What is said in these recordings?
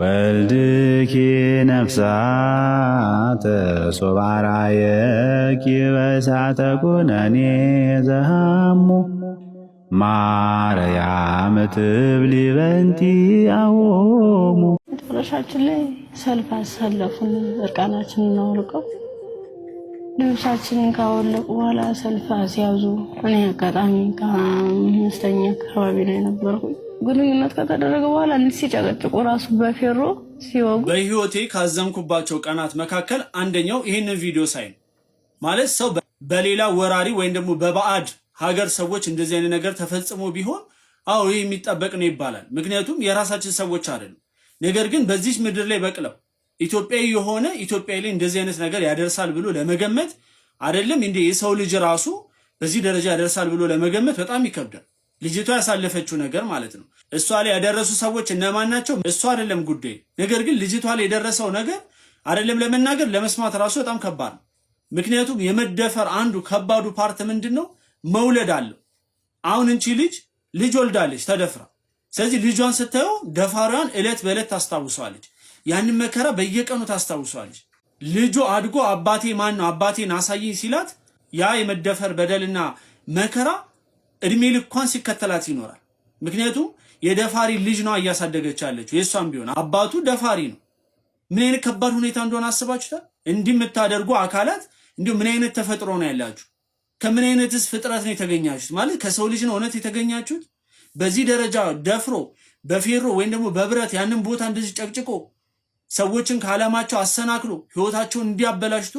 ወልድኪ ነፍሳተ ሶባራየኪ በእሳተ ኩነኔ ዘሃሙ ማርያም ትብሊ በንቲ አዎሙ። መጨረሻችን ላይ ሰልፍ አሳለፉን። እርቃናችንን አውልቀው ልብሳችንን ካወለቁ በኋላ ሰልፍ አስያዙ። እኔ አጋጣሚ ከአምስተኛ አካባቢ ላይ ነበርኩኝ። ግንኙነት ከተደረገ በኋላ እንዲህ ሲጨቀጭቁ ራሱ በፌሮ ሲወጉ በህይወቴ ካዘንኩባቸው ቀናት መካከል አንደኛው ይህንን ቪዲዮ ሳይ ማለት ሰው በሌላ ወራሪ ወይም ደግሞ በባዕድ ሀገር ሰዎች እንደዚህ አይነት ነገር ተፈጽሞ ቢሆን አዎ ይህ የሚጠበቅ ነው ይባላል። ምክንያቱም የራሳችን ሰዎች አይደሉም። ነገር ግን በዚህ ምድር ላይ በቅለው ኢትዮጵያዊ የሆነ ኢትዮጵያ ላይ እንደዚህ አይነት ነገር ያደርሳል ብሎ ለመገመት አይደለም እንዴ የሰው ልጅ ራሱ በዚህ ደረጃ ያደርሳል ብሎ ለመገመት በጣም ይከብዳል። ልጅቷ ያሳለፈችው ነገር ማለት ነው። እሷ ላይ ያደረሱ ሰዎች እነማን ናቸው? እሷ አይደለም ጉዳይ። ነገር ግን ልጅቷ ላይ የደረሰው ነገር አይደለም ለመናገር ለመስማት ራሱ በጣም ከባድ ነው። ምክንያቱም የመደፈር አንዱ ከባዱ ፓርት ምንድነው? መውለድ አለው። አሁን እንቺ ልጅ ወልዳለች ተደፍራ። ስለዚህ ልጇን ስታየው ደፋሪዋን እለት በእለት ታስታውሷለች። ያንን መከራ በየቀኑ ታስታውሷለች። ልጁ አድጎ አባቴ ማን ነው አባቴን አሳየኝ ሲላት ያ የመደፈር በደልና መከራ እድሜ ልኳን ሲከተላት ይኖራል። ምክንያቱም የደፋሪ ልጅ ነው እያሳደገች ያለችው። የሷም ቢሆን አባቱ ደፋሪ ነው። ምን አይነት ከባድ ሁኔታ እንደሆነ አስባችሁታል? እንዲህ የምታደርጉ አካላት እንዲሁ ምን አይነት ተፈጥሮ ነው ያላችሁ? ከምን አይነትስ ፍጥረት ነው የተገኛችሁት? ማለት ከሰው ልጅ ነው እውነት የተገኛችሁት? በዚህ ደረጃ ደፍሮ በፌሮ ወይም ደግሞ በብረት ያንን ቦታ እንደዚህ ጨቅጭቆ ሰዎችን ከዓላማቸው አሰናክሎ ህይወታቸውን እንዲያበላሽቶ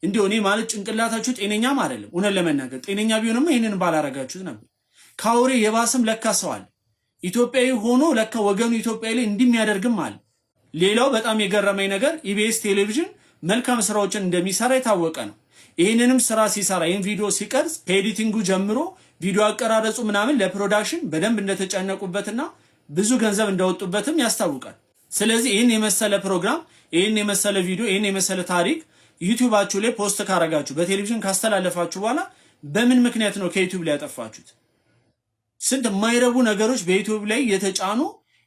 እንዲሁ እኔ ማለት ጭንቅላታችሁ ጤነኛም አይደለም። እውነት ለመናገር ጤነኛ ቢሆንማ ይህንን ባላረጋችሁት ነበር። ካውሬ የባስም ለካ ሰው አለ። ኢትዮጵያዊ ሆኖ ለካ ወገኑ ኢትዮጵያ ላይ እንደሚያደርግም አለ። ሌላው በጣም የገረመኝ ነገር ኢቢኤስ ቴሌቪዥን መልካም ስራዎችን እንደሚሰራ የታወቀ ነው። ይህንንም ስራ ሲሰራ ይህን ቪዲዮ ሲቀርጽ ከኤዲቲንጉ ጀምሮ ቪዲዮ አቀራረጹ ምናምን ለፕሮዳክሽን በደንብ እንደተጨነቁበትና ብዙ ገንዘብ እንዳወጡበትም ያስታውቃል። ስለዚህ ይህን የመሰለ ፕሮግራም፣ ይህን የመሰለ ቪዲዮ፣ ይህን የመሰለ ታሪክ ዩቲዩባችሁ ላይ ፖስት ካረጋችሁ በቴሌቪዥን ካስተላለፋችሁ በኋላ በምን ምክንያት ነው ከዩቲዩብ ላይ ያጠፋችሁት? ስንት የማይረቡ ነገሮች በዩቲዩብ ላይ የተጫኑ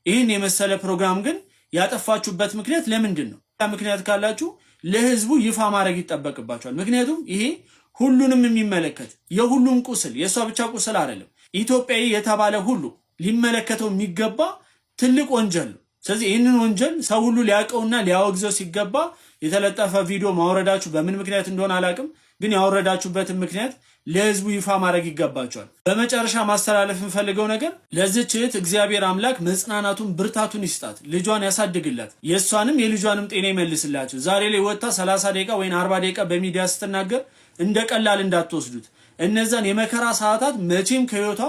ይህን የመሰለ ፕሮግራም ግን ያጠፋችሁበት ምክንያት ለምንድን ነው? ምክንያት ካላችሁ ለህዝቡ ይፋ ማድረግ ይጠበቅባችኋል። ምክንያቱም ይሄ ሁሉንም የሚመለከት የሁሉም ቁስል የእሷ ብቻ ቁስል አይደለም። ኢትዮጵያዊ የተባለ ሁሉ ሊመለከተው የሚገባ ትልቅ ወንጀል ነው። ስለዚህ ይህንን ወንጀል ሰው ሁሉ ሊያውቀውና ሊያወግዘው ሲገባ የተለጠፈ ቪዲዮ ማውረዳችሁ በምን ምክንያት እንደሆነ አላውቅም፣ ግን ያወረዳችሁበትን ምክንያት ለህዝቡ ይፋ ማድረግ ይገባቸዋል። በመጨረሻ ማስተላለፍ የምፈልገው ነገር ለዚህች እህት እግዚአብሔር አምላክ መጽናናቱን ብርታቱን ይስጣት፣ ልጇን ያሳድግላት፣ የእሷንም የልጇንም ጤና ይመልስላቸው። ዛሬ ላይ ወጥታ 30 ደቂቃ ወይም 40 ደቂቃ በሚዲያ ስትናገር እንደ ቀላል እንዳትወስዱት። እነዛን የመከራ ሰዓታት መቼም ከህይወቷ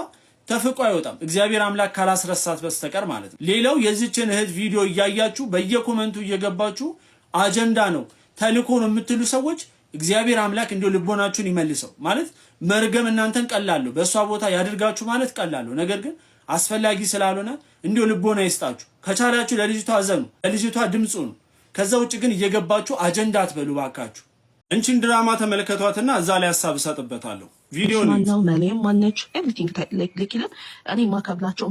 ተፍቆ አይወጣም እግዚአብሔር አምላክ ካላስረሳት በስተቀር ማለት ነው። ሌላው የዚህችን እህት ቪዲዮ እያያችሁ በየኮመንቱ እየገባችሁ አጀንዳ ነው ተልኮ ነው የምትሉ ሰዎች እግዚአብሔር አምላክ እንዲሁ ልቦናችሁን ይመልሰው። ማለት መርገም እናንተን ቀላለሁ በእሷ ቦታ ያድርጋችሁ ማለት ቀላለሁ። ነገር ግን አስፈላጊ ስላልሆነ እንዲሁ ልቦና ይስጣችሁ። ከቻላችሁ ለልጅቷ አዘኑ፣ ለልጅቷ ድምፁ ነው። ከዛ ውጭ ግን እየገባችሁ አጀንዳ አትበሉ ባካችሁ። እንቺን ድራማ ተመልከቷትና እዛ ላይ ሐሳብ እሰጥበታለሁ። ቪዲዮ ነው ማንም ማነች ኤቭሪቲንግ ላይክ ይላል። እኔ ማከብላቸው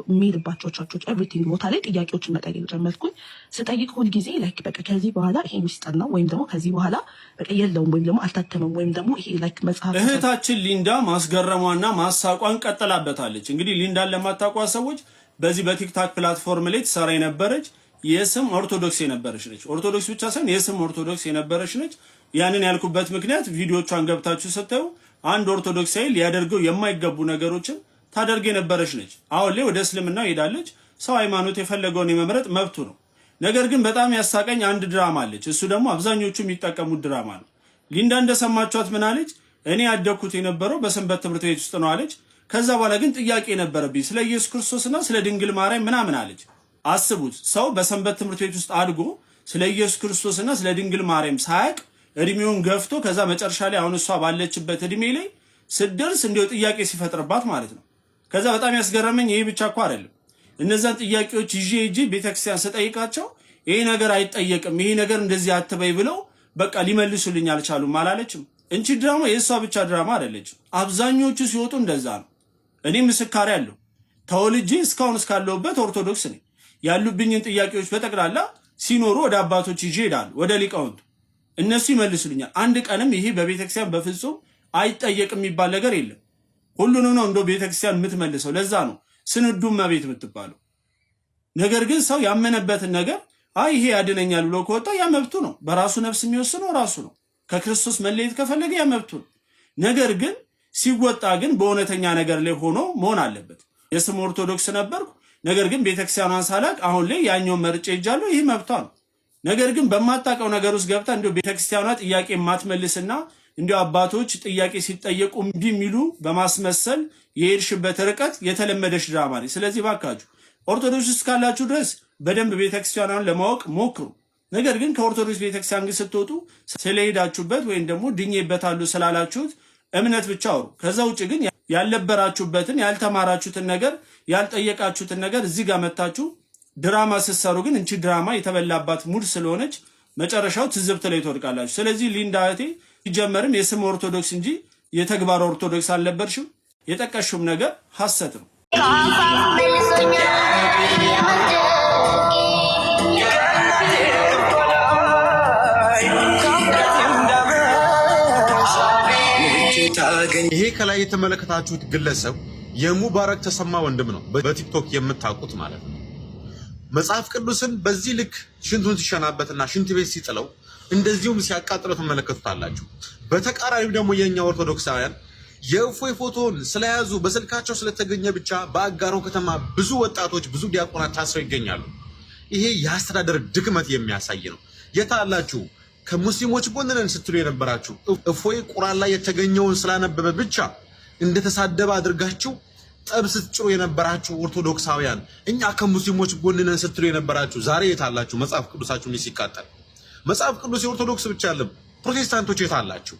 የሚሄድባቸው ቸርቾች ኤቭሪቲንግ ቦታ ላይ ጥያቄዎችን መጠየቅ ጀመርኩኝ። ስጠይቅ ሁል ጊዜ ላይክ በቃ ከዚህ በኋላ ይሄ ሚስጥር ነው ወይም ደግሞ ከዚህ በኋላ በቃ የለውም ወይም ደግሞ አልታተመም ወይም ደግሞ ይሄ ላይክ መጽሐፍ። እህታችን ሊንዳ ማስገረሟና ማሳቋን ቀጥላበታለች። እንግዲህ ሊንዳን ለማታውቋት ሰዎች በዚህ በቲክታክ ፕላትፎርም ላይ ትሰራ የነበረች የስም ኦርቶዶክስ የነበረች ነች። ኦርቶዶክስ ብቻ ሳይሆን የስም ኦርቶዶክስ የነበረች ነች። ያንን ያልኩበት ምክንያት ቪዲዮቿን ገብታችሁ ስታዩ አንድ ኦርቶዶክሳዊ ሊያደርገው የማይገቡ ነገሮችን ታደርግ የነበረች ነች። አሁን ላይ ወደ እስልምና ሄዳለች። ሰው ሃይማኖት የፈለገውን የመምረጥ መብቱ ነው። ነገር ግን በጣም ያሳቀኝ አንድ ድራማ አለች። እሱ ደግሞ አብዛኞቹ የሚጠቀሙት ድራማ ነው። ሊንዳ እንደሰማችኋት ምን አለች? እኔ ያደግኩት የነበረው በሰንበት ትምህርት ቤት ውስጥ ነው አለች። ከዛ በኋላ ግን ጥያቄ ነበረብኝ ስለ ኢየሱስ ክርስቶስና ስለ ድንግል ማርያም ምናምን አለች። አስቡት፣ ሰው በሰንበት ትምህርት ቤት ውስጥ አድጎ ስለ ኢየሱስ ክርስቶስና ስለ ድንግል ማርያም ሳያቅ እድሜውን ገፍቶ ከዛ መጨረሻ ላይ አሁን እሷ ባለችበት እድሜ ላይ ስደርስ እንዲው ጥያቄ ሲፈጥርባት ማለት ነው። ከዛ በጣም ያስገረመኝ ይሄ ብቻ እኮ አይደለም። እነዛን ጥያቄዎች ይዤ ቤተክርስቲያን ስጠይቃቸው ይሄ ነገር አይጠየቅም፣ ይሄ ነገር እንደዚህ አትበይ ብለው በቃ ሊመልሱልኝ አልቻሉም አላለችም። እንቺ ድራማ የእሷ ብቻ ድራማ አይደለችም። አብዛኞቹ ሲወጡ እንደዛ ነው። እኔ ምስካሪ አለው። ተወልጄ እስካሁን እስካለሁበት ኦርቶዶክስ ነኝ። ያሉብኝን ጥያቄዎች በጠቅላላ ሲኖሩ ወደ አባቶች ይዤ እሄዳለሁ፣ ወደ ሊቃውንቱ እነሱ ይመልሱልኛል። አንድ ቀንም ይሄ በቤተክርስቲያን በፍጹም አይጠየቅም የሚባል ነገር የለም። ሁሉንም ነው እንደው ቤተክርስቲያን የምትመልሰው። ለዛ ነው ስንዱ እመቤት የምትባለው። ነገር ግን ሰው ያመነበትን ነገር አይ ይሄ ያድነኛል ብሎ ከወጣ ያ መብቱ ነው። በራሱ ነፍስ የሚወስነው ራሱ ነው። ከክርስቶስ መለየት ከፈለገ ያ መብቱ ነው። ነገር ግን ሲወጣ ግን በእውነተኛ ነገር ላይ ሆኖ መሆን አለበት። የስም ኦርቶዶክስ ነበርኩ፣ ነገር ግን ቤተክርስቲያኗን ሳላቅ አሁን ላይ ያኛውን መርጬ ሄጃለሁ። ይህ መብቷ ነው። ነገር ግን በማታውቀው ነገር ውስጥ ገብታ እንዲሁ ቤተክርስቲያኗ ጥያቄ የማትመልስና እንዲሁ አባቶች ጥያቄ ሲጠየቁ እምቢ የሚሉ በማስመሰል የሄድሽበት ርቀት የተለመደሽ ድራማ ነው። ስለዚህ ባካችሁ ኦርቶዶክስ ውስጥ ካላችሁ ድረስ በደንብ ቤተክርስቲያኗን ለማወቅ ሞክሩ። ነገር ግን ከኦርቶዶክስ ቤተክርስቲያን ግን ስትወጡ ስለሄዳችሁበት ወይም ደግሞ ድኜበታለሁ ስላላችሁት እምነት ብቻ አውሩ። ከዛ ውጭ ግን ያልነበራችሁበትን ያልተማራችሁትን ነገር ያልጠየቃችሁትን ነገር እዚህ ጋር መታችሁ ድራማ ስትሰሩ ግን እንቺ ድራማ የተበላባት ሙድ ስለሆነች መጨረሻው ትዝብት ላይ ትወድቃላችሁ። ስለዚህ ሊንዳ እህቴ ሲጀመርም የስም ኦርቶዶክስ እንጂ የተግባር ኦርቶዶክስ አልነበርሽም። የጠቀሽውም ነገር ሐሰት ነው። ይሄ ከላይ የተመለከታችሁት ግለሰብ የሙባረክ ተሰማ ወንድም ነው፣ በቲክቶክ የምታውቁት ማለት ነው። መጽሐፍ ቅዱስን በዚህ ልክ ሽንቱን ሲሸናበትና ሽንት ቤት ሲጥለው እንደዚሁም ሲያቃጥለው ትመለከቱታላችሁ። በተቃራኒው ደግሞ የኛ ኦርቶዶክሳውያን የእፎይ ፎቶን ስለያዙ በስልካቸው ስለተገኘ ብቻ በአጋሮ ከተማ ብዙ ወጣቶች ብዙ ዲያቆናት ታስረው ይገኛሉ። ይሄ የአስተዳደር ድክመት የሚያሳይ ነው። የታላችሁ ከሙስሊሞች ጎን ነን ስትሉ የነበራችሁ እፎይ ቁርአን ላይ የተገኘውን ስላነበበ ብቻ እንደተሳደበ አድርጋችሁ ጠብ ስትጭሩ የነበራችሁ ኦርቶዶክሳውያን እኛ ከሙስሊሞች ጎን ነን ስትሉ የነበራችሁ ዛሬ የታላችሁ? መጽሐፍ ቅዱሳችሁ እንዲህ ሲቃጠል መጽሐፍ ቅዱስ የኦርቶዶክስ ብቻ አይደለም፣ ፕሮቴስታንቶች የታላችሁ?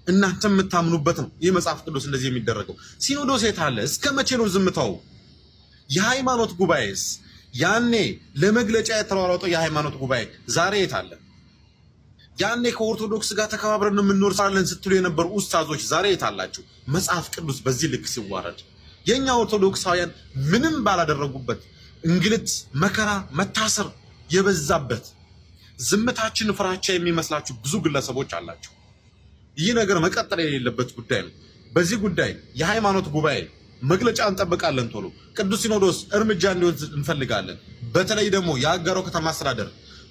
እናንተ የምታምኑበት ነው ይህ መጽሐፍ ቅዱስ እንደዚህ የሚደረገው። ሲኖዶስ የታለ? እስከ መቼ ነው ዝምታው? የሃይማኖት ጉባኤስ? ያኔ ለመግለጫ የተሯሯጠው የሃይማኖት ጉባኤ ዛሬ የታለ? ያኔ ከኦርቶዶክስ ጋር ተከባብረን የምንኖር ሳለን ስትሉ የነበሩ ኡስታዞች ዛሬ የታላችሁ? መጽሐፍ ቅዱስ በዚህ ልክ ሲዋረድ የኛ ኦርቶዶክሳውያን ምንም ባላደረጉበት እንግልት፣ መከራ፣ መታሰር የበዛበት ዝምታችን ፍራቻ የሚመስላችሁ ብዙ ግለሰቦች አላችሁ። ይህ ነገር መቀጠል የሌለበት ጉዳይ ነው። በዚህ ጉዳይ የሃይማኖት ጉባኤ መግለጫ እንጠብቃለን። ቶሎ ቅዱስ ሲኖዶስ እርምጃ እንዲወስድ እንፈልጋለን። በተለይ ደግሞ የአጋሮ ከተማ አስተዳደር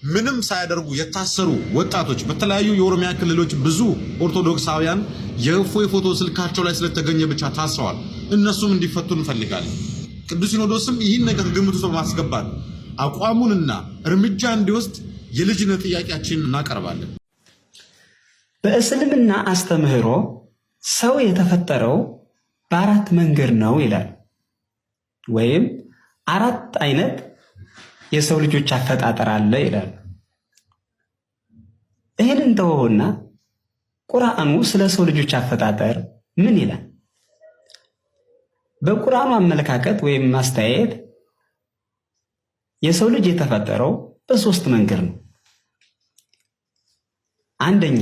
ምንም ሳያደርጉ የታሰሩ ወጣቶች በተለያዩ የኦሮሚያ ክልሎች ብዙ ኦርቶዶክሳውያን የእፎይ ፎቶ ስልካቸው ላይ ስለተገኘ ብቻ ታስረዋል። እነሱም እንዲፈቱ እንፈልጋለን። ቅዱስ ሲኖዶስም ይህን ነገር ግምት ውስጥ በማስገባት አቋሙንና እርምጃ እንዲወስድ የልጅነት ጥያቄያችንን እናቀርባለን። በእስልምና አስተምህሮ ሰው የተፈጠረው በአራት መንገድ ነው ይላል። ወይም አራት አይነት የሰው ልጆች አፈጣጠር አለ ይላል። ይህን እንተወውና ቁርአኑ ስለ ሰው ልጆች አፈጣጠር ምን ይላል? በቁርአኑ አመለካከት ወይም ማስተያየት የሰው ልጅ የተፈጠረው በሶስት መንገድ ነው። አንደኛ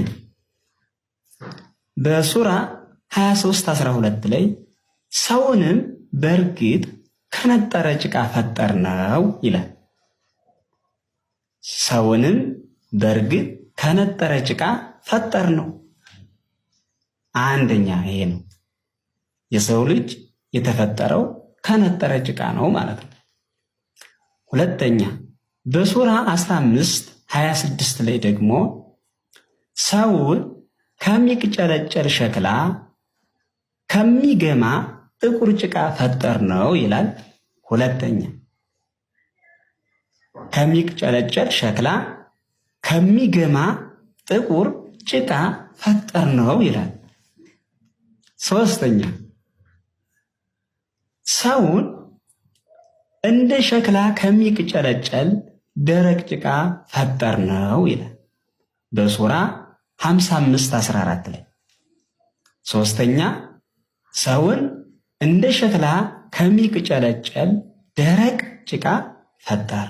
በሱራ 23:12 ላይ ሰውንም በእርግጥ ከነጠረ ጭቃ ፈጠርነው ይላል። ሰውንም በእርግጥ ከነጠረ ጭቃ ፈጠርነው። አንደኛ ይሄ ነው። የሰው ልጅ የተፈጠረው ከነጠረ ጭቃ ነው ማለት ነው። ሁለተኛ በሱራ 15:26 ላይ ደግሞ ሰውን ከሚቅጨለጨል ሸክላ ከሚገማ ጥቁር ጭቃ ፈጠርነው ይላል። ሁለተኛ ከሚቅጨለጨል ሸክላ ከሚገማ ጥቁር ጭቃ ፈጠርነው ይላል። ሶስተኛ ሰውን እንደ ሸክላ ከሚቅጨለጨል ደረቅ ጭቃ ፈጠርነው ይላል በሱራ 55:14 ላይ። ሶስተኛ ሰውን እንደ ሸክላ ከሚቅጨለጨል ደረቅ ጭቃ ፈጠር።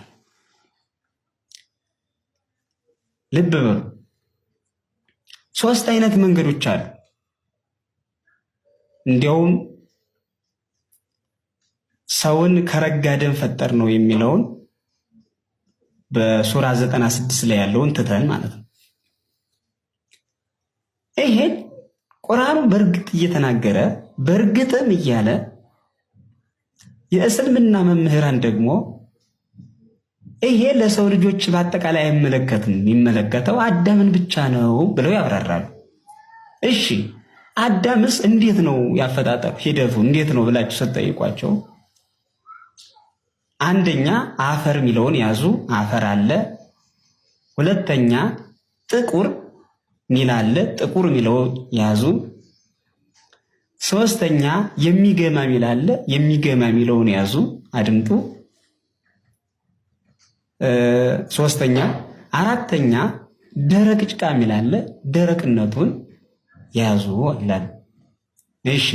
ልብ በሉ፣ ሶስት አይነት መንገዶች አሉ። እንዲያውም ሰውን ከረጋ ደም ፈጠር ነው የሚለውን በሱራ 96 ላይ ያለውን ትተን ማለት ነው። ይሄን ቁርአኑ በእርግጥ እየተናገረ በእርግጥም እያለ የእስልምና መምህራን ደግሞ ይሄ ለሰው ልጆች በአጠቃላይ አይመለከትም፣ የሚመለከተው አዳምን ብቻ ነው ብለው ያብራራሉ። እሺ አዳምስ እንዴት ነው ያፈጣጠር ሂደቱ እንዴት ነው ብላችሁ ስትጠይቋቸው አንደኛ አፈር የሚለውን ያዙ፣ አፈር አለ። ሁለተኛ ጥቁር ሚል አለ፣ ጥቁር ሚለው ያዙ። ሶስተኛ የሚገማ ሚል አለ፣ የሚገማ ሚለውን ያዙ፣ አድምጡ። ሶስተኛ አራተኛ ደረቅ ጭቃ ሚል አለ፣ ደረቅነቱን ያዙ ይላል። እሺ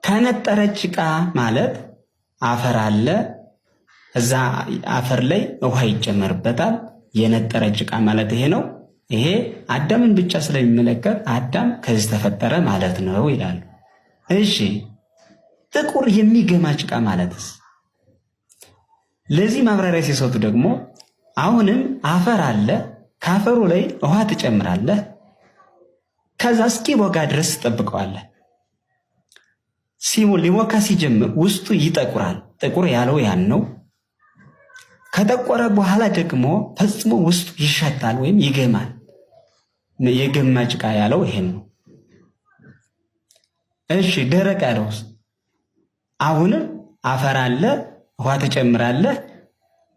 ከነጠረ ጭቃ ማለት አፈር አለ፣ እዛ አፈር ላይ ውሃ ይጨመርበታል። የነጠረ ጭቃ ማለት ይሄ ነው። ይሄ አዳምን ብቻ ስለሚመለከት አዳም ከዚህ ተፈጠረ ማለት ነው ይላሉ። እሺ ጥቁር የሚገማ ጭቃ ማለትስ? ለዚህ ማብራሪያ ሲሰጡ ደግሞ አሁንም አፈር አለ፣ ከአፈሩ ላይ ውሃ ትጨምራለህ፣ ከዛ እስኪቦካ ድረስ ትጠብቀዋለህ። ሊቦካ ሲጀምር ውስጡ ይጠቁራል። ጥቁር ያለው ያን ነው። ከጠቆረ በኋላ ደግሞ ፈጽሞ ውስጡ ይሸታል ወይም ይገማል። የገማ ጭቃ ያለው ይሄን ነው። እሺ ደረቅ ያለውስ? አሁንም አፈር አለ፣ ውሃ ትጨምራለህ፣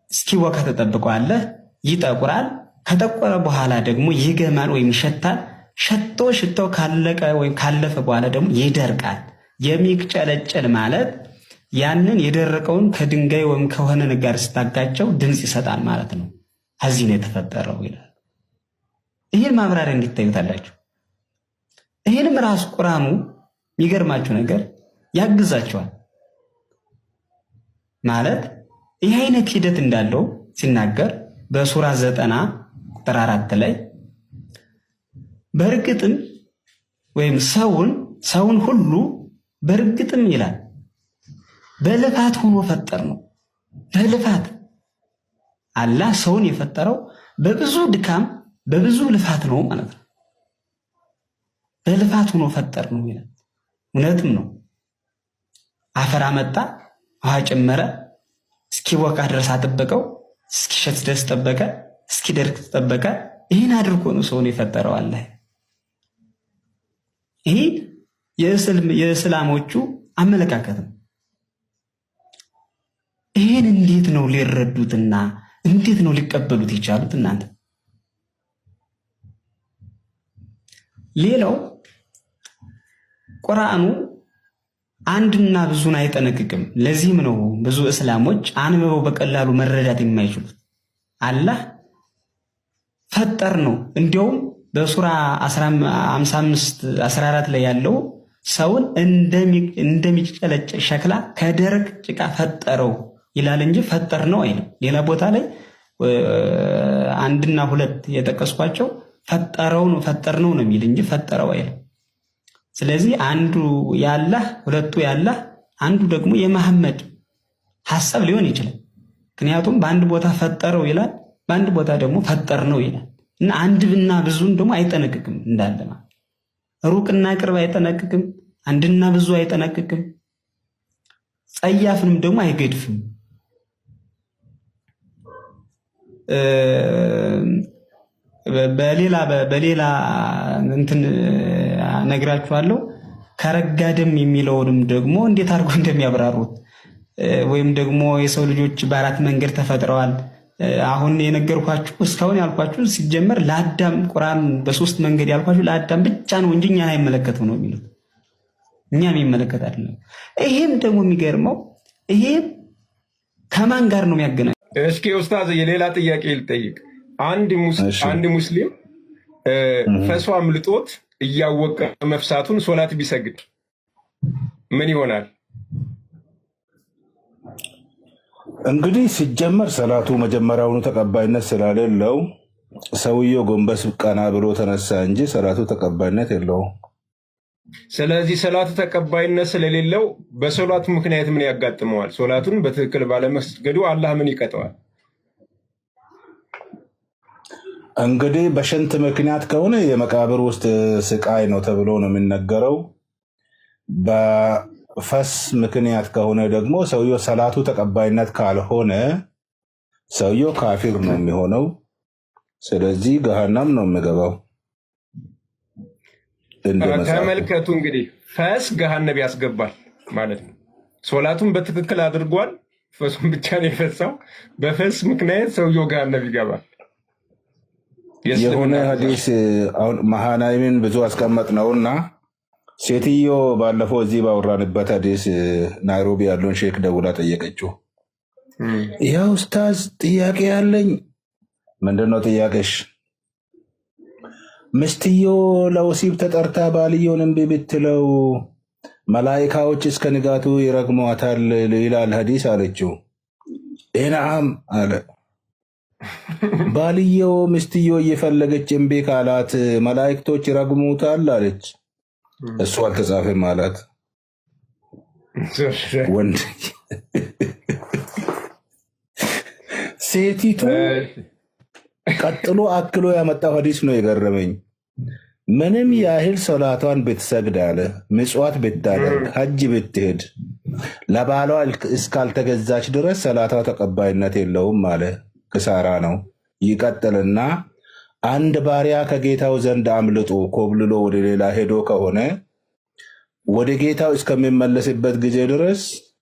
እስኪቦካ ተጠብቀዋለህ፣ ይጠቁራል። ከጠቆረ በኋላ ደግሞ ይገማል ወይም ይሸታል። ሽቶ ካለቀ ወይም ካለፈ በኋላ ደግሞ ይደርቃል። የሚጨለጨል ማለት ያንን የደረቀውን ከድንጋይ ወይም ከሆነ ነገር ስታጋጨው ድምፅ ይሰጣል ማለት ነው። ከዚህ ነው የተፈጠረው ይላል። ይህን ማብራሪያ እንዲታዩታላችሁ። ይህንም ራሱ ቁርአኑ የሚገርማችሁ ነገር ያግዛቸዋል። ማለት ይህ አይነት ሂደት እንዳለው ሲናገር በሱራ 90 ቁጥር 4 ላይ በእርግጥም ወይም ሰውን ሁሉ በእርግጥም ይላል በልፋት ሆኖ ፈጠር ነው። በልፋት አላህ ሰውን የፈጠረው በብዙ ድካም በብዙ ልፋት ነው ማለት ነው። በልፋት ሆኖ ፈጠር ነው ይላል። እውነትም ነው። አፈር አመጣ፣ ውሃ ጨመረ፣ እስኪቦካ ድረስ አጠበቀው፣ እስኪሸት ድረስ ጠበቀ፣ እስኪደርቅ ጠበቀ። ይህን አድርጎ ነው ሰውን የፈጠረው አላህ። ይህ የእስላሞቹ አመለካከት ነው። ይህን እንዴት ነው ሊረዱትና እንዴት ነው ሊቀበሉት የቻሉት እናንተ? ሌላው ቁርአኑ አንድና ብዙን አይጠነቅቅም። ለዚህም ነው ብዙ እስላሞች አንብበው በቀላሉ መረዳት የማይችሉት። አላህ ፈጠር ነው። እንዲያውም በሱራ 55 14 ላይ ያለው ሰውን እንደሚጨለጭ ሸክላ ከደረቅ ጭቃ ፈጠረው ይላል እንጂ ፈጠር ነው አይልም። ሌላ ቦታ ላይ አንድና ሁለት የጠቀስኳቸው ፈጠረው ነው ፈጠር ነው ነው የሚል እንጂ ፈጠረው አይልም። ስለዚህ አንዱ ያላህ ሁለቱ ያላህ አንዱ ደግሞ የመሐመድ ሐሳብ ሊሆን ይችላል። ምክንያቱም በአንድ ቦታ ፈጠረው ይላል፣ በአንድ ቦታ ደግሞ ፈጠር ነው ይላል እና አንድና ብዙን ደግሞ አይጠነቅቅም። እንዳለ ማለት ሩቅና ቅርብ አይጠነቅቅም፣ አንድና ብዙ አይጠነቅቅም፣ ጸያፍንም ደግሞ አይገድፍም። በሌላ እንትን ነግራችኋለሁ። ከረጋድም የሚለውንም ደግሞ እንዴት አድርጎ እንደሚያብራሩት ወይም ደግሞ የሰው ልጆች በአራት መንገድ ተፈጥረዋል። አሁን የነገርኳችሁ እስካሁን ያልኳችሁ ሲጀመር ለአዳም ቁርአን በሶስት መንገድ ያልኳችሁ ለአዳም ብቻ ነው እንጂ እኛን አይመለከተው ነው የሚሉት። እኛም ይመለከት አይደለም። ይሄም ደግሞ የሚገርመው ይሄም ከማን ጋር ነው የሚያገናኘው? እስኪ ኡስታዝ የሌላ ጥያቄ ልጠይቅ። አንድ ሙስሊም ፈሷ አምልጦት እያወቀ መፍሳቱን ሶላት ቢሰግድ ምን ይሆናል? እንግዲህ ሲጀመር ሰላቱ መጀመሪያውኑ ተቀባይነት ስላሌለው ሰውየው ጎንበስ ቀና ብሎ ተነሳ እንጂ ሰላቱ ተቀባይነት የለውም። ስለዚህ ሰላቱ ተቀባይነት ስለሌለው በሶላቱ ምክንያት ምን ያጋጥመዋል? ሶላቱን በትክክል ባለመስገዱ አላህ ምን ይቀጠዋል? እንግዲህ በሽንት ምክንያት ከሆነ የመቃብር ውስጥ ስቃይ ነው ተብሎ ነው የሚነገረው። በፈስ ምክንያት ከሆነ ደግሞ ሰውየው ሰላቱ ተቀባይነት ካልሆነ ሰውየው ካፊር ነው የሚሆነው። ስለዚህ ገሃነም ነው የሚገባው። ተመልከቱ እንግዲህ ፈስ ገሃነብ ያስገባል ማለት ነው። ሶላቱን በትክክል አድርጓል፣ ፈሱን ብቻ ነው የፈሳው። በፈስ ምክንያት ሰውየው ገሃነብ ይገባል። የሆነ ሐዲስ አሁን መሃናይምን ብዙ አስቀመጥ ነውና ሴትዮ ባለፈው እዚህ ባወራንበት ሐዲስ ናይሮቢ ያለውን ሼክ ደውላ ጠየቀችው። ያ ኡስታዝ ጥያቄ ያለኝ። ምንድነው ጥያቄሽ? ምስትዮ ለወሲብ ተጠርታ ባልየውን እምቢ ብትለው መላኢካዎች እስከ ንጋቱ ይረግሟታል ይላል ሐዲስ አለችው። ነዓም አለ። ባልየው ምስትዮ እየፈለገች እምቢ ካላት መላእክቶች ይረግሙታል አለች። እሱ አልተጻፈም አላት። ወንድ ሴቲቱ ቀጥሎ አክሎ ያመጣው ሐዲስ ነው የገረመኝ። ምንም ያህል ሶላቷን ብትሰግድ አለ፣ ምጽዋት ብታደርግ፣ ሐጅ ብትሄድ ለባሏ እስካልተገዛች ድረስ ሰላቷ ተቀባይነት የለውም አለ። ክሳራ ነው። ይቀጥልና አንድ ባሪያ ከጌታው ዘንድ አምልጦ ኮብልሎ ወደ ሌላ ሄዶ ከሆነ ወደ ጌታው እስከሚመለስበት ጊዜ ድረስ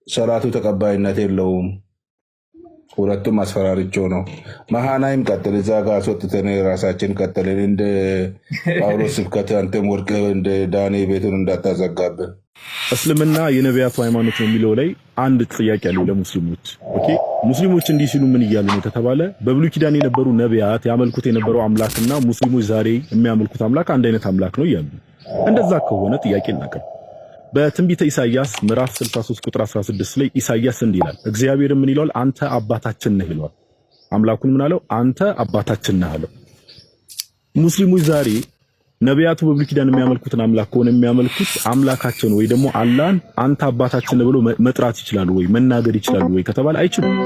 ሰላቱ ተቀባይነት የለውም። ሁለቱም አስፈራሪቸው ነው። መሃናይም ቀጥል፣ እዛ ጋር አስወጥተን ራሳችን ቀጥልን። እንደ ጳውሎስ ስብከት አንተም ወርቅ እንደ ዳኔ ቤቱን እንዳታዘጋብን። እስልምና የነቢያቱ ሃይማኖት ነው የሚለው ላይ አንድ ጥያቄ አለው ለሙስሊሞች። ኦኬ ሙስሊሞች እንዲህ ሲሉ ምን እያሉ ነው ከተባለ በብሉይ ኪዳን የነበሩ ነቢያት ያመልኩት የነበረው አምላክና ሙስሊሞች ዛሬ የሚያመልኩት አምላክ አንድ አይነት አምላክ ነው እያሉ። እንደዛ ከሆነ ጥያቄ እናቀርብ። በትንቢተ ኢሳይያስ ምዕራፍ 63 ቁጥር 16 ላይ ኢሳይያስ እንዲህ ይላል፣ እግዚአብሔር ምን ይላል? አንተ አባታችን ነህ ይላል። አምላኩን ምን አለው? አንተ አባታችን ነህ አለው። ሙስሊሞች ዛሬ ነቢያቱ በብሉይ ኪዳን የሚያመልኩትን አምላክ ከሆነ የሚያመልኩት አምላካቸውን ወይ ደግሞ አላህን አንተ አባታችን ነህ ብሎ መጥራት ይችላሉ ወይ መናገር ይችላሉ ወይ ከተባለ አይችሉም።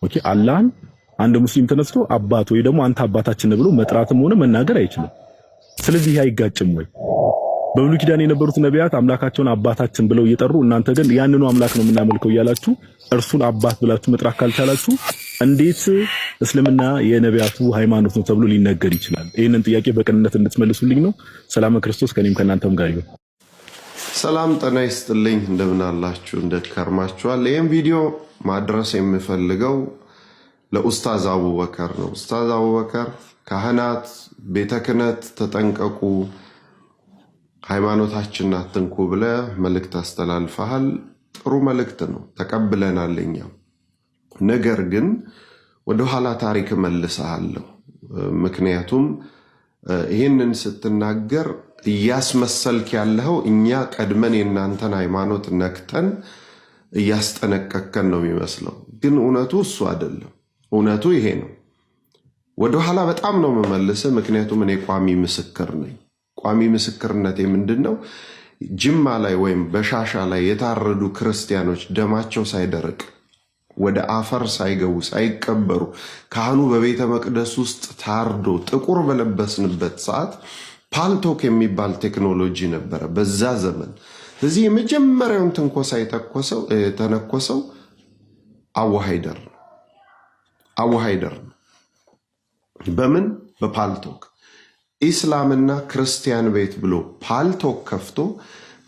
ኦኬ አላህን አንድ ሙስሊም ተነስቶ አባት ወይ ደግሞ አንተ አባታችን ነህ ብሎ መጥራትም ሆነ መናገር አይችልም። ስለዚህ ይሄ አይጋጭም ወይ? በብሉይ ኪዳን የነበሩት ነቢያት አምላካቸውን አባታችን ብለው እየጠሩ እናንተ ግን ያንኑ አምላክ ነው የምናመልከው እያላችሁ እርሱን አባት ብላችሁ መጥራት ካልቻላችሁ እንዴት እስልምና የነቢያቱ ሃይማኖት ነው ተብሎ ሊነገር ይችላል? ይህንን ጥያቄ በቅንነት እንድትመልሱልኝ ነው። ሰላም ክርስቶስ ከኔም ከእናንተም ጋር ይሁን። ሰላም ጤና ይስጥልኝ። እንደምን አላችሁ? እንዴት ከርማችኋል? ይህም ቪዲዮ ማድረስ የምፈልገው ለኡስታዝ አቡበከር ነው። ኡስታዝ አቡበከር ካህናት፣ ቤተ ክህነት ተጠንቀቁ፣ ሃይማኖታችንን አትንኩ ብለህ መልእክት አስተላልፈሃል። ጥሩ መልእክት ነው፣ ተቀብለናል እኛም። ነገር ግን ወደኋላ ታሪክ መልሰሃለሁ። ምክንያቱም ይህንን ስትናገር እያስመሰልክ ያለኸው እኛ ቀድመን የእናንተን ሃይማኖት ነክተን እያስጠነቀከን ነው የሚመስለው። ግን እውነቱ እሱ አይደለም። እውነቱ ይሄ ነው። ወደኋላ በጣም ነው የምመልስህ፣ ምክንያቱም እኔ ቋሚ ምስክር ነኝ። ቋሚ ምስክርነቴ ምንድን ነው? ጅማ ላይ ወይም በሻሻ ላይ የታረዱ ክርስቲያኖች ደማቸው ሳይደርቅ ወደ አፈር ሳይገቡ ሳይቀበሩ ካህኑ በቤተ መቅደስ ውስጥ ታርዶ ጥቁር በለበስንበት ሰዓት ፓልቶክ የሚባል ቴክኖሎጂ ነበረ በዛ ዘመን። ስለዚህ የመጀመሪያውን ትንኮሳ የተነኮሰው አቡሃይደር ነው። አቡሃይደር ነው። በምን? በፓልቶክ። ኢስላምና ክርስቲያን ቤት ብሎ ፓልቶክ ከፍቶ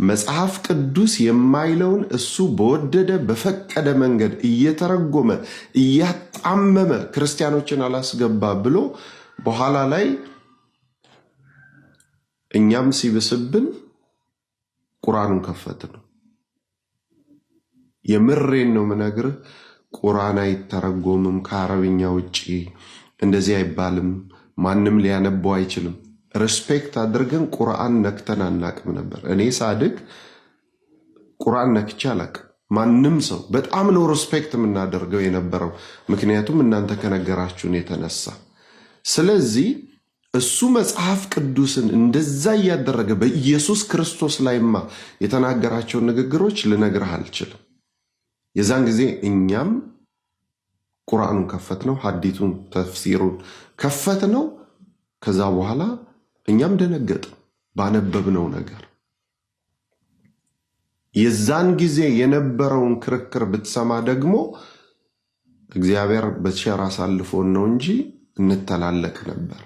መጽሐፍ ቅዱስ የማይለውን እሱ በወደደ በፈቀደ መንገድ እየተረጎመ እያጣመመ ክርስቲያኖችን አላስገባ ብሎ በኋላ ላይ እኛም ሲብስብን ቁርአኑን ከፈት ነው። የምሬን ነው ምነግርህ። ቁርአን አይተረጎምም ከአረብኛ ውጪ፣ እንደዚህ አይባልም፣ ማንም ሊያነበው አይችልም። ሪስፔክት አድርገን ቁርአን ነክተን አናቅም ነበር። እኔ ሳድግ ቁርአን ነክቼ አላቅም። ማንም ሰው በጣም ነው ሪስፔክት የምናደርገው የነበረው፣ ምክንያቱም እናንተ ከነገራችሁን የተነሳ። ስለዚህ እሱ መጽሐፍ ቅዱስን እንደዛ እያደረገ በኢየሱስ ክርስቶስ ላይማ የተናገራቸውን ንግግሮች ልነግርህ አልችልም። የዛን ጊዜ እኛም ቁርአኑን ከፈት ነው፣ ሐዲቱን ተፍሲሩን ከፈት ነው። ከዛ በኋላ እኛም ደነገጥ ባነበብነው ነገር። የዛን ጊዜ የነበረውን ክርክር ብትሰማ ደግሞ እግዚአብሔር በቸር አሳልፎን ነው እንጂ እንተላለቅ ነበር።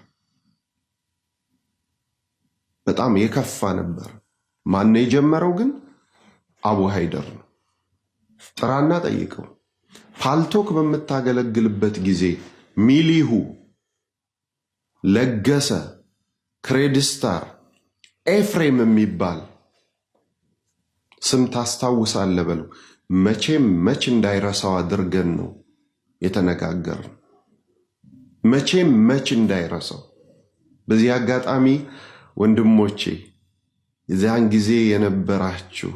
በጣም የከፋ ነበር። ማን የጀመረው ግን? አቡ ሃይደር ነው። ጥራና ጠይቀው። ፓልቶክ በምታገለግልበት ጊዜ ሚሊሁ፣ ለገሰ፣ ክሬድስታር፣ ኤፍሬም የሚባል ስም ታስታውሳለህ በለው። መቼም መች እንዳይረሳው አድርገን ነው የተነጋገርን። መቼም መች እንዳይረሳው። በዚህ አጋጣሚ ወንድሞቼ የዚያን ጊዜ የነበራችሁ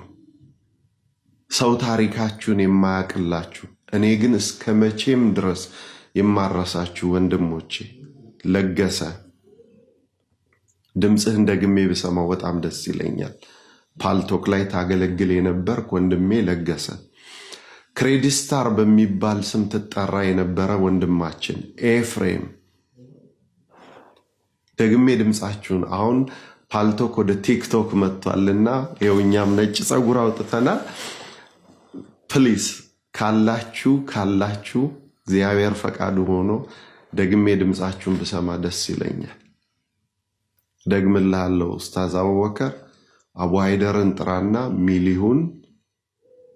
ሰው ታሪካችሁን የማያቅላችሁ እኔ ግን እስከ መቼም ድረስ የማረሳችሁ ወንድሞቼ፣ ለገሰ ድምፅህን ደግሜ ብሰማው በጣም ደስ ይለኛል። ፓልቶክ ላይ ታገለግል የነበርክ ወንድሜ ለገሰ፣ ክሬዲስታር በሚባል ስም ትጠራ የነበረ ወንድማችን ኤፍሬም፣ ደግሜ ድምፃችሁን አሁን ፓልቶክ ወደ ቲክቶክ መጥቷልና የውኛም ነጭ ፀጉር አውጥተናል። ፕሊዝ ካላችሁ እግዚአብሔር ፈቃዱ ሆኖ ደግሜ ድምፃችሁን ብሰማ ደስ ይለኛል። ደግምልሃለሁ። ኡስታዝ አቡበከር አቡ ሃይደርን ጥራና ሚሊሁን፣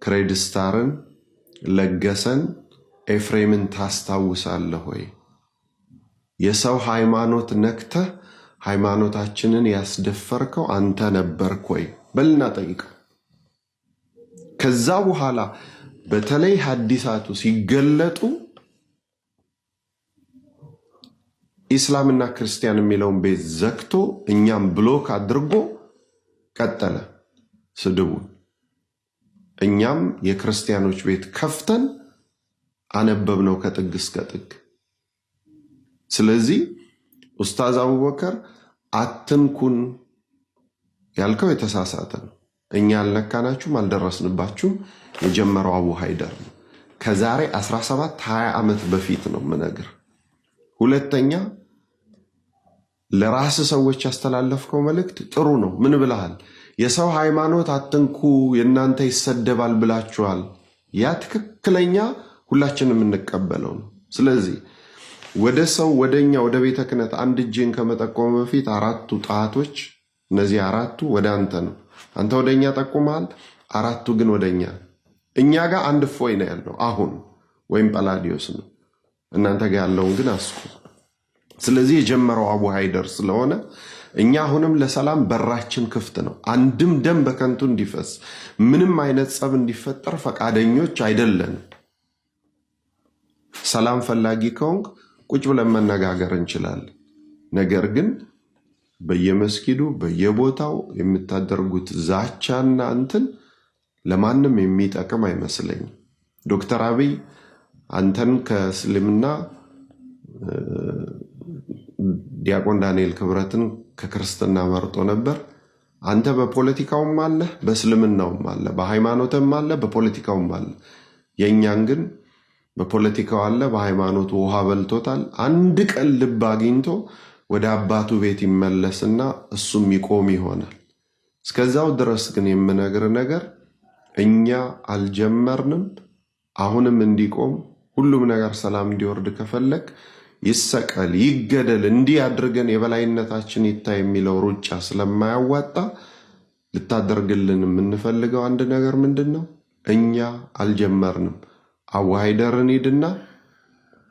ክሬድስታርን፣ ለገሰን፣ ኤፍሬምን ታስታውሳለህ ወይ? የሰው ሃይማኖት ነክተህ ሃይማኖታችንን ያስደፈርከው አንተ ነበርክ ወይ በልና ጠይቀው። ከዛ በኋላ በተለይ ሐዲሳቱ ሲገለጡ ኢስላምና ክርስቲያን የሚለውን ቤት ዘግቶ እኛም ብሎክ አድርጎ ቀጠለ ስድቡን። እኛም የክርስቲያኖች ቤት ከፍተን አነበብነው ከጥግ እስከ ጥግ። ስለዚህ ኡስታዝ አቡበከር አትንኩን ያልከው የተሳሳተ ነው። እኛ አልነካናችሁም፣ አልደረስንባችሁም። የጀመረው አቡ ሃይደር ነው። ከዛሬ 17-20 ዓመት በፊት ነው ምነግር። ሁለተኛ ለራስ ሰዎች ያስተላለፍከው መልእክት ጥሩ ነው። ምን ብለሃል? የሰው ሃይማኖት አትንኩ የእናንተ ይሰደባል ብላችኋል። ያ ትክክለኛ ሁላችንም የምንቀበለው ነው። ስለዚህ ወደ ሰው ወደኛ ወደ ቤተ ክህነት አንድ እጅን ከመጠቆም በፊት 4ቱ ጣቶች እነዚህ 4ቱ ወደ አንተ ነው። አንተ ወደኛ ጠቁመሃል፣ 4ቱ ግን ወደኛ። እኛ ጋር አንድ ፎይ ነው ያለው አሁን ወይም ጳላዲዮስ ነው። እናንተ ጋር ያለውን ግን አስኩ። ስለዚህ የጀመረው አቡ ሃይደር ስለሆነ እኛ አሁንም ለሰላም በራችን ክፍት ነው። አንድም ደም በከንቱ እንዲፈስ ምንም አይነት ጸብ እንዲፈጠር ፈቃደኞች አይደለንም። ሰላም ፈላጊ ከሆንክ ቁጭ ብለን መነጋገር እንችላለን። ነገር ግን በየመስጊዱ በየቦታው የምታደርጉት ዛቻና እንትን ለማንም የሚጠቅም አይመስለኝም። ዶክተር አብይ አንተን ከእስልምና ዲያቆን ዳንኤል ክብረትን ከክርስትና መርጦ ነበር። አንተ በፖለቲካውም አለ፣ በእስልምናውም አለ፣ በሃይማኖትም አለ፣ በፖለቲካውም አለ። የእኛን ግን በፖለቲካው አለ፣ በሃይማኖቱ ውሃ በልቶታል። አንድ ቀን ልብ አግኝቶ ወደ አባቱ ቤት ይመለስና እሱም ይቆም ይሆናል። እስከዛው ድረስ ግን የምነግር ነገር እኛ አልጀመርንም። አሁንም እንዲቆም ሁሉም ነገር ሰላም እንዲወርድ ከፈለግ ይሰቀል፣ ይገደል፣ እንዲህ አድርገን የበላይነታችን ይታይ የሚለው ሩጫ ስለማያዋጣ ልታደርግልን የምንፈልገው አንድ ነገር ምንድን ነው? እኛ አልጀመርንም። አቡ ሃይደርን ሂድና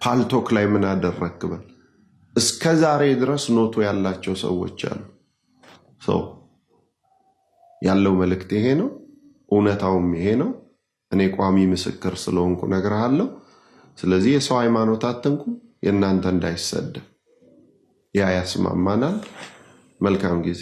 ፓልቶክ ላይ ምን አደረክበል። እስከ ዛሬ ድረስ ኖቶ ያላቸው ሰዎች አሉ። ሰው ያለው መልእክት ይሄ ነው፣ እውነታውም ይሄ ነው። እኔ ቋሚ ምስክር ስለሆንኩ እነግርሃለሁ። ስለዚህ የሰው ሃይማኖት አትንኩ፣ የእናንተ እንዳይሰደብ። ያ ያስማማናል። መልካም ጊዜ